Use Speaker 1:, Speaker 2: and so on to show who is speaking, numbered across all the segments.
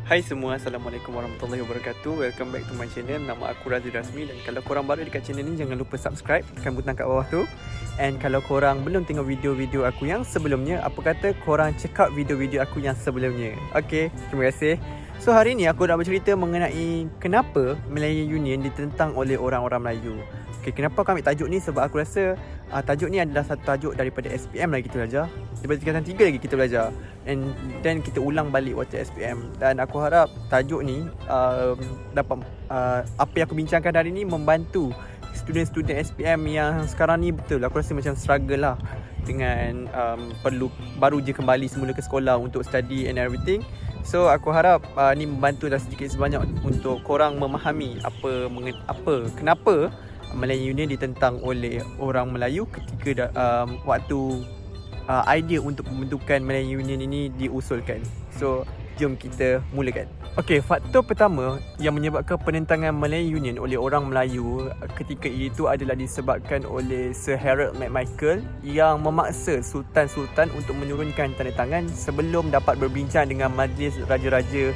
Speaker 1: Hai semua, Assalamualaikum warahmatullahi wabarakatuh. Welcome back to my channel. Nama aku Razi Rasmi. Dan kalau korang baru dekat channel ni, jangan lupa subscribe, tekan butang kat bawah tu. And kalau korang belum tengok video-video aku yang sebelumnya, apa kata korang check out video-video aku yang sebelumnya. Okay, terima kasih. So hari ni aku nak bercerita mengenai kenapa Malayan Union ditentang oleh orang-orang Melayu. Okay, kenapa aku ambil tajuk ni? Sebab aku rasa tajuk ni adalah satu tajuk daripada SPM lagi kita belajar. Daripada tingkatan 3 lagi kita belajar. And then kita ulang balik waktu SPM. Dan aku harap tajuk ni dapat apa yang aku bincangkan hari ni membantu student-student SPM yang sekarang ni betul aku rasa macam struggle lah dengan perlu baru je kembali semula ke sekolah untuk study and everything. So aku harap ni membantu dah sedikit sebanyak untuk korang memahami kenapa Malayan Union ditentang oleh orang Melayu ketika waktu idea untuk pembentukan Malayan Union ini diusulkan. So jom kita mulakan. Okey, faktor pertama yang menyebabkan penentangan Malayan Union oleh orang Melayu ketika itu adalah disebabkan oleh Sir Harold MacMichael yang memaksa sultan-sultan untuk menurunkan tanda tangan sebelum dapat berbincang dengan majlis raja-raja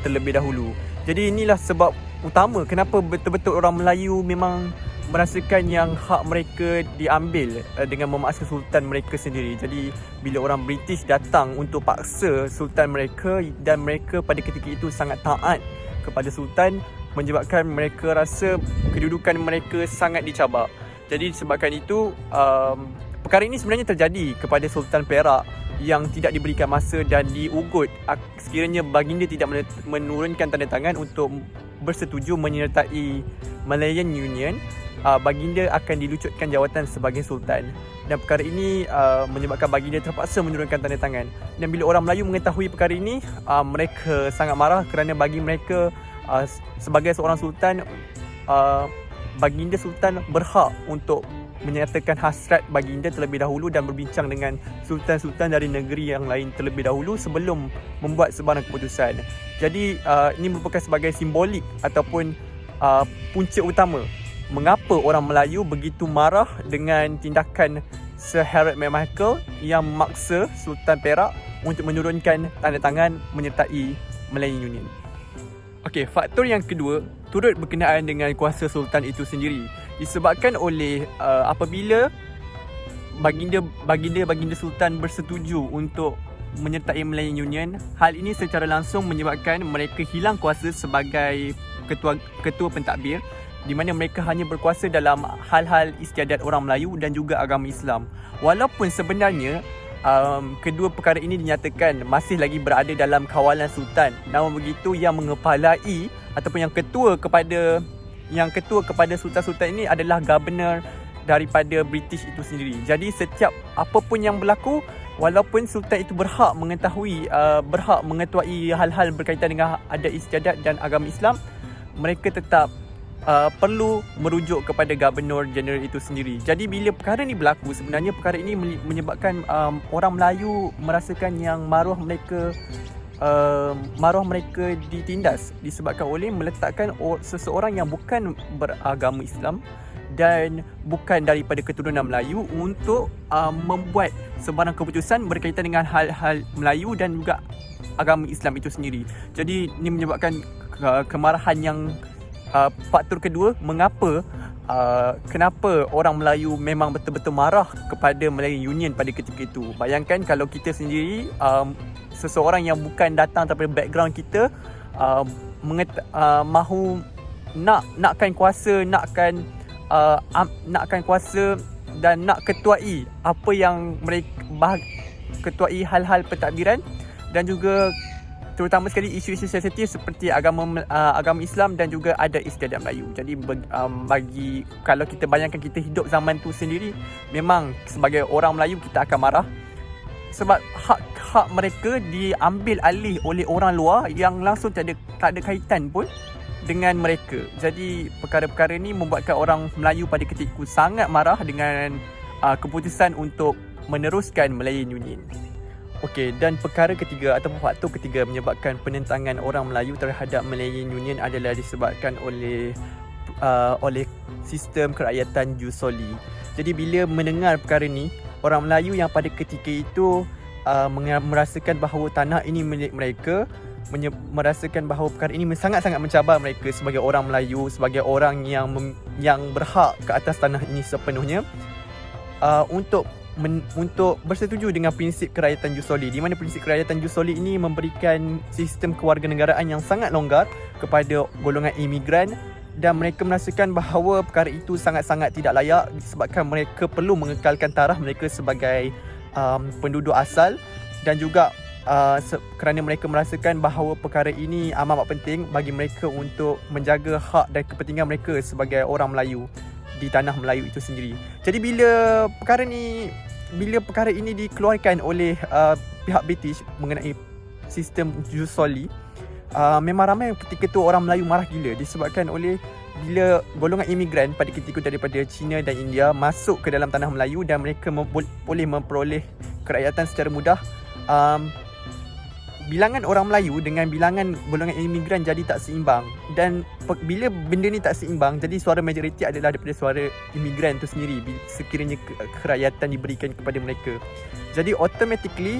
Speaker 1: terlebih dahulu. Jadi inilah sebab utama kenapa betul-betul orang Melayu memang merasakan yang hak mereka diambil dengan memaksa sultan mereka sendiri. Jadi bila orang British datang untuk paksa sultan mereka dan mereka pada ketika itu sangat taat kepada sultan, menyebabkan mereka rasa kedudukan mereka sangat dicabar. Jadi disebabkan itu perkara ini sebenarnya terjadi kepada Sultan Perak yang tidak diberikan masa dan diugut sekiranya baginda tidak menurunkan tanda tangan untuk bersetuju menyertai Malayan Union, baginda akan dilucutkan jawatan sebagai sultan. Dan perkara ini menyebabkan baginda terpaksa menurunkan tanda tangan. Dan bila orang Melayu mengetahui perkara ini, mereka sangat marah kerana bagi mereka sebagai seorang sultan, baginda sultan berhak untuk menyatakan hasrat baginda terlebih dahulu dan berbincang dengan sultan-sultan dari negeri yang lain terlebih dahulu sebelum membuat sebarang keputusan. Jadi ini merupakan sebagai simbolik ataupun punca utama mengapa orang Melayu begitu marah dengan tindakan Sir Harold MacMichael yang memaksa Sultan Perak untuk menurunkan tanda tangan menyertai Malayan Union. Okey, faktor yang kedua turut berkenaan dengan kuasa sultan itu sendiri. Disebabkan oleh apabila baginda sultan bersetuju untuk menyertai Malayan Union, hal ini secara langsung menyebabkan mereka hilang kuasa sebagai ketua pentadbir, di mana mereka hanya berkuasa dalam hal-hal istiadat orang Melayu dan juga agama Islam. Walaupun sebenarnya kedua perkara ini dinyatakan masih lagi berada dalam kawalan sultan, namun begitu yang mengepalai ataupun yang ketua kepada sultan-sultan ini adalah governor daripada British itu sendiri. Jadi setiap apa pun yang berlaku, walaupun sultan itu berhak mengetuai hal-hal berkaitan dengan adat istiadat dan agama Islam, mereka tetap perlu merujuk kepada Governor General itu sendiri. Jadi bila perkara ni berlaku, sebenarnya perkara ini menyebabkan orang Melayu merasakan yang maruah mereka ditindas disebabkan oleh meletakkan seseorang yang bukan beragama Islam dan bukan daripada keturunan Melayu untuk membuat sebarang keputusan berkaitan dengan hal-hal Melayu dan juga agama Islam itu sendiri. Jadi ini menyebabkan kemarahan yang faktor kedua kenapa orang Melayu memang betul-betul marah kepada Malayan Union pada ketika itu. Bayangkan kalau kita sendiri seseorang yang bukan datang daripada background kita mahu nakkan kuasa dan nak ketuai apa yang mereka ketuai hal-hal pentadbiran dan juga terutama sekali isu-isu sensitif seperti agama Islam dan juga adat istiadat Melayu. Jadi bagi kalau kita bayangkan kita hidup zaman tu sendiri, memang sebagai orang Melayu kita akan marah sebab hak mereka diambil alih oleh orang luar yang langsung tak ada kaitan pun dengan mereka. Jadi perkara-perkara ni membuatkan orang Melayu pada ketika itu sangat marah dengan keputusan untuk meneruskan Malayan Union. Okey, dan perkara ketiga ataupun faktor ketiga menyebabkan penentangan orang Melayu terhadap Malayan Union adalah disebabkan oleh sistem kerakyatan jus soli. Jadi bila mendengar perkara ni, orang Melayu yang pada ketika itu merasakan bahawa tanah ini milik mereka, merasakan bahawa perkara ini sangat-sangat mencabar mereka sebagai orang Melayu, sebagai orang yang berhak ke atas tanah ini sepenuhnya, untuk bersetuju dengan prinsip kerakyatan jus soli, di mana prinsip kerakyatan jus soli ini memberikan sistem kewarganegaraan yang sangat longgar kepada golongan imigran, dan mereka merasakan bahawa perkara itu sangat-sangat tidak layak disebabkan mereka perlu mengekalkan taraf mereka sebagai penduduk asal, dan juga kerana mereka merasakan bahawa perkara ini amat penting bagi mereka untuk menjaga hak dan kepentingan mereka sebagai orang Melayu di tanah Melayu itu sendiri. Jadi bila perkara ini dikeluarkan oleh pihak British mengenai sistem jus soli, memang ramai ketika tu orang Melayu marah gila disebabkan oleh bila golongan imigran pada ketika daripada China dan India masuk ke dalam tanah Melayu dan mereka boleh memperoleh kerakyatan secara mudah, bilangan orang Melayu dengan bilangan golongan imigran jadi tak seimbang, dan bila benda ni tak seimbang, jadi suara majoriti adalah daripada suara imigran tu sendiri sekiranya kerakyatan diberikan kepada mereka. Jadi automatically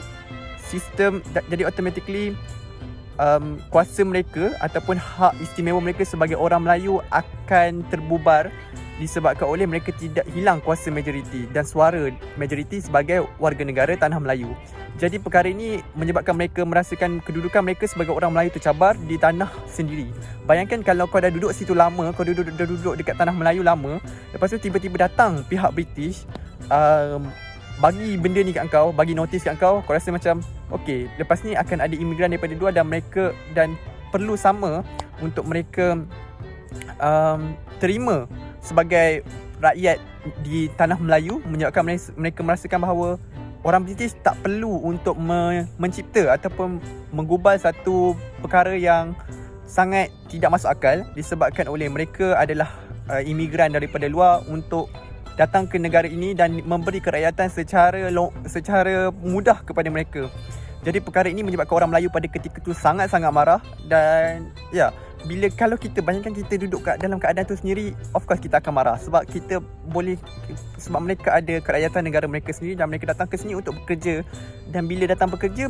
Speaker 1: kuasa mereka ataupun hak istimewa mereka sebagai orang Melayu akan terbubar disebabkan oleh mereka tidak hilang kuasa majoriti dan suara majoriti sebagai warga negara tanah Melayu. Jadi perkara ini menyebabkan mereka merasakan kedudukan mereka sebagai orang Melayu tercabar di tanah sendiri. Bayangkan kalau kau dah duduk situ lama, kau dah duduk dekat tanah Melayu lama, lepas tu tiba-tiba datang pihak British bagi benda ni kat kau, bagi notis kat kau rasa macam okey, lepas ni akan ada imigran daripada luar dan perlu sama untuk mereka terima sebagai rakyat di tanah Melayu, menyebabkan mereka merasakan bahawa orang British tak perlu untuk mencipta ataupun menggubal satu perkara yang sangat tidak masuk akal disebabkan oleh mereka adalah imigran daripada luar untuk datang ke negara ini dan memberi kerakyatan secara mudah kepada mereka. Jadi perkara ini menyebabkan orang Melayu pada ketika itu sangat-sangat marah, dan kalau kita bayangkan kita duduk dalam keadaan tu sendiri, of course kita akan marah sebab mereka ada kerakyatan negara mereka sendiri dan mereka datang ke sini untuk bekerja, dan bila datang bekerja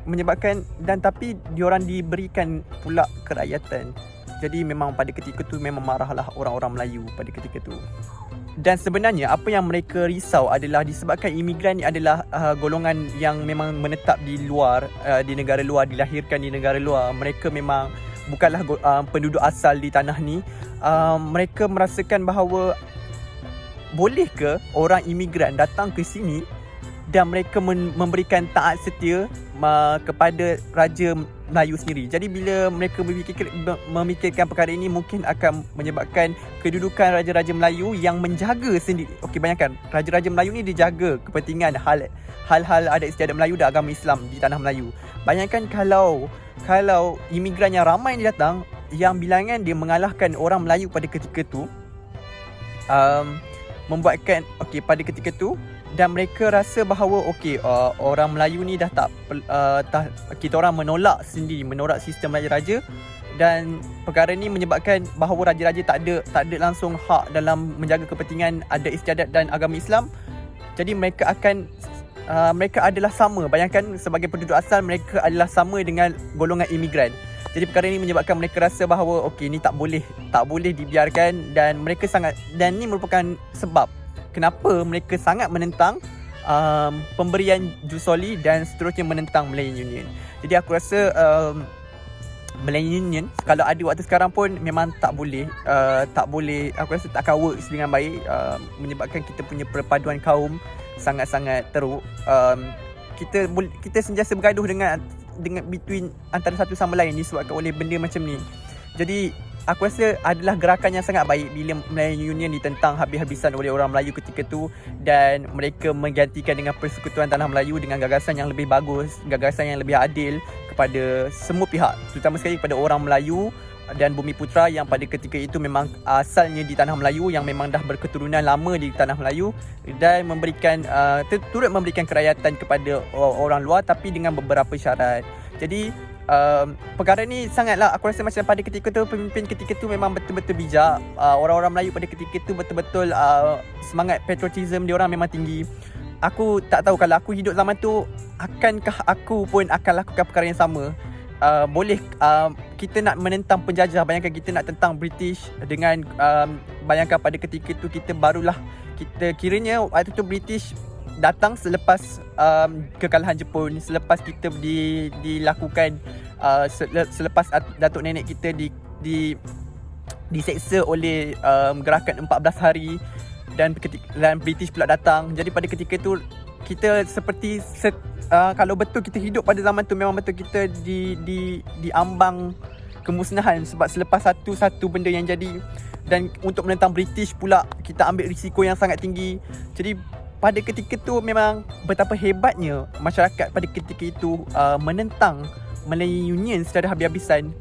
Speaker 1: menyebabkan tapi diorang diberikan pula kerakyatan. Jadi memang pada ketika tu memang marahlah orang-orang Melayu pada ketika tu. Dan sebenarnya apa yang mereka risau adalah disebabkan imigran ni adalah golongan yang memang menetap di luar, di negara luar, dilahirkan di negara luar. Mereka memang bukanlah penduduk asal di tanah ni. Mereka merasakan bahawa boleh ke orang imigran datang ke sini dan mereka memberikan taat setia kepada Raja Melayu sendiri. Jadi bila mereka memikirkan perkara ini, mungkin akan menyebabkan kedudukan Raja-Raja Melayu yang menjaga sendiri. Okey, bayangkan Raja-Raja Melayu ni dijaga kepentingan hal-hal adat istiadat Melayu dan agama Islam di tanah Melayu. Bayangkan kalau imigran yang ramai ni datang, yang bilangan dia mengalahkan orang Melayu pada ketika tu, membuatkan pada ketika tu, dan mereka rasa bahawa orang Melayu ni dah tak kita orang menolak sistem raja-raja, dan perkara ni menyebabkan bahawa raja-raja tak ada langsung hak dalam menjaga kepentingan adat istiadat dan agama Islam. Jadi mereka adalah sama, bayangkan sebagai penduduk asal mereka adalah sama dengan golongan imigran. Jadi perkara ini menyebabkan mereka rasa bahawa ni tak boleh dibiarkan, dan ni merupakan sebab kenapa mereka sangat menentang pemberian jus soli dan seterusnya menentang Malayan Union. Jadi aku rasa Malayan Union kalau ada waktu sekarang pun memang tak boleh, aku rasa tak akan works dengan baik, menyebabkan kita punya perpaduan kaum sangat-sangat teruk. Kita sentiasa bergaduh dengan between antara satu sama lain disebabkan oleh benda macam ni. Jadi aku rasa adalah gerakan yang sangat baik bila Malayan Union ditentang habis-habisan oleh orang Melayu ketika tu, dan mereka menggantikan dengan Persekutuan Tanah Melayu dengan gagasan yang lebih bagus, gagasan yang lebih adil kepada semua pihak, terutama sekali kepada orang Melayu dan Bumiputera yang pada ketika itu memang asalnya di Tanah Melayu, yang memang dah berketurunan lama di Tanah Melayu, dan turut memberikan kerakyatan kepada orang luar tapi dengan beberapa syarat. Jadi perkara ni sangatlah, aku rasa macam pada ketika tu pemimpin ketika tu memang betul-betul bijak. Orang-orang Melayu pada ketika tu betul-betul semangat patriotism dia orang memang tinggi. aku tak tahu kalau aku hidup zaman tu, akankah aku pun akan lakukan perkara yang sama. Boleh kita nak menentang penjajah, bayangkan kita nak tentang British dengan bayangkan pada ketika tu kita barulah, kita kiranya waktu tu British datang selepas kekalahan Jepun, selepas kita dilakukan selepas datuk nenek kita diseksa oleh gerakan 14 hari dan British pula datang. Jadi pada ketika tu kita seperti kalau betul kita hidup pada zaman tu, memang betul kita diambang kemusnahan sebab selepas satu benda yang jadi. Dan untuk menentang British pula kita ambil risiko yang sangat tinggi. Jadi pada ketika tu memang betapa hebatnya masyarakat pada ketika itu menentang Malay Union secara habis-habisan,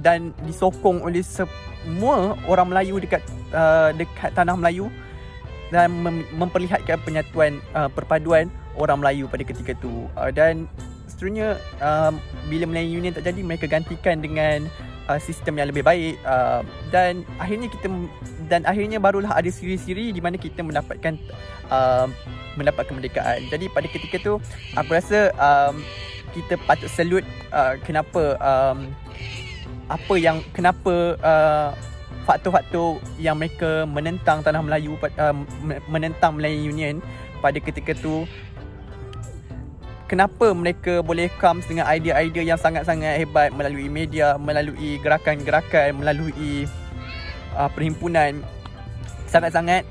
Speaker 1: dan disokong oleh semua orang Melayu dekat tanah Melayu, dan memperlihatkan penyatuan, perpaduan orang Melayu pada ketika itu. Dan seterusnya bila Malay Union tak jadi, mereka gantikan dengan sistem yang lebih baik, dan akhirnya barulah ada siri-siri di mana kita mendapatkan kemerdekaan. Jadi pada ketika tu aku rasa kita patut salute kenapa faktor-faktor yang mereka menentang tanah Melayu, menentang Malay Union pada ketika tu. Kenapa mereka boleh comes dengan idea-idea yang sangat-sangat hebat melalui media, melalui gerakan-gerakan, melalui perhimpunan. Sangat-sangat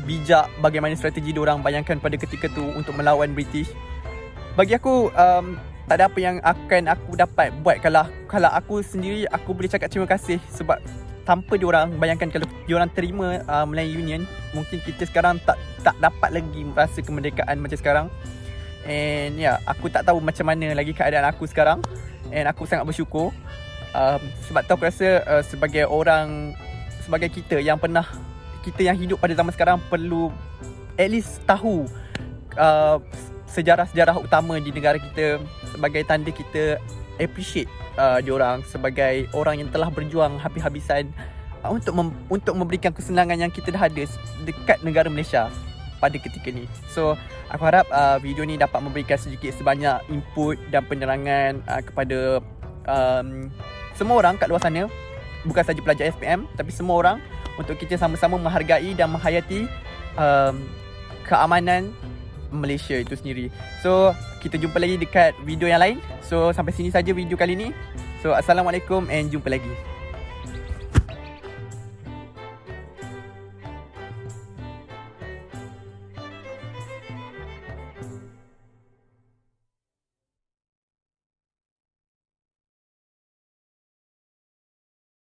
Speaker 1: bijak bagaimana strategi diorang bayangkan pada ketika tu untuk melawan British. Bagi aku tak ada apa yang akan aku dapat buat. Kalau aku sendiri, aku boleh cakap terima kasih sebab tanpa diorang, bayangkan kalau diorang terima Malay Union, mungkin kita sekarang tak dapat lagi rasa kemerdekaan macam sekarang. And aku tak tahu macam mana lagi keadaan aku sekarang. And aku sangat bersyukur sebab tu aku rasa sebagai kita yang hidup pada zaman sekarang perlu at least tahu sejarah-sejarah utama di negara kita, sebagai tanda kita appreciate diorang sebagai orang yang telah berjuang habis-habisan untuk memberikan kesenangan yang kita dah ada dekat negara Malaysia pada ketika ni. So aku harap video ni dapat memberikan sedikit sebanyak input dan penerangan kepada semua orang kat luar sana, bukan saja pelajar SPM tapi semua orang, untuk kita sama-sama menghargai dan menghayati keamanan Malaysia itu sendiri. So kita jumpa lagi dekat video yang lain. So sampai sini saja video kali ni. So assalamualaikum and jumpa lagi.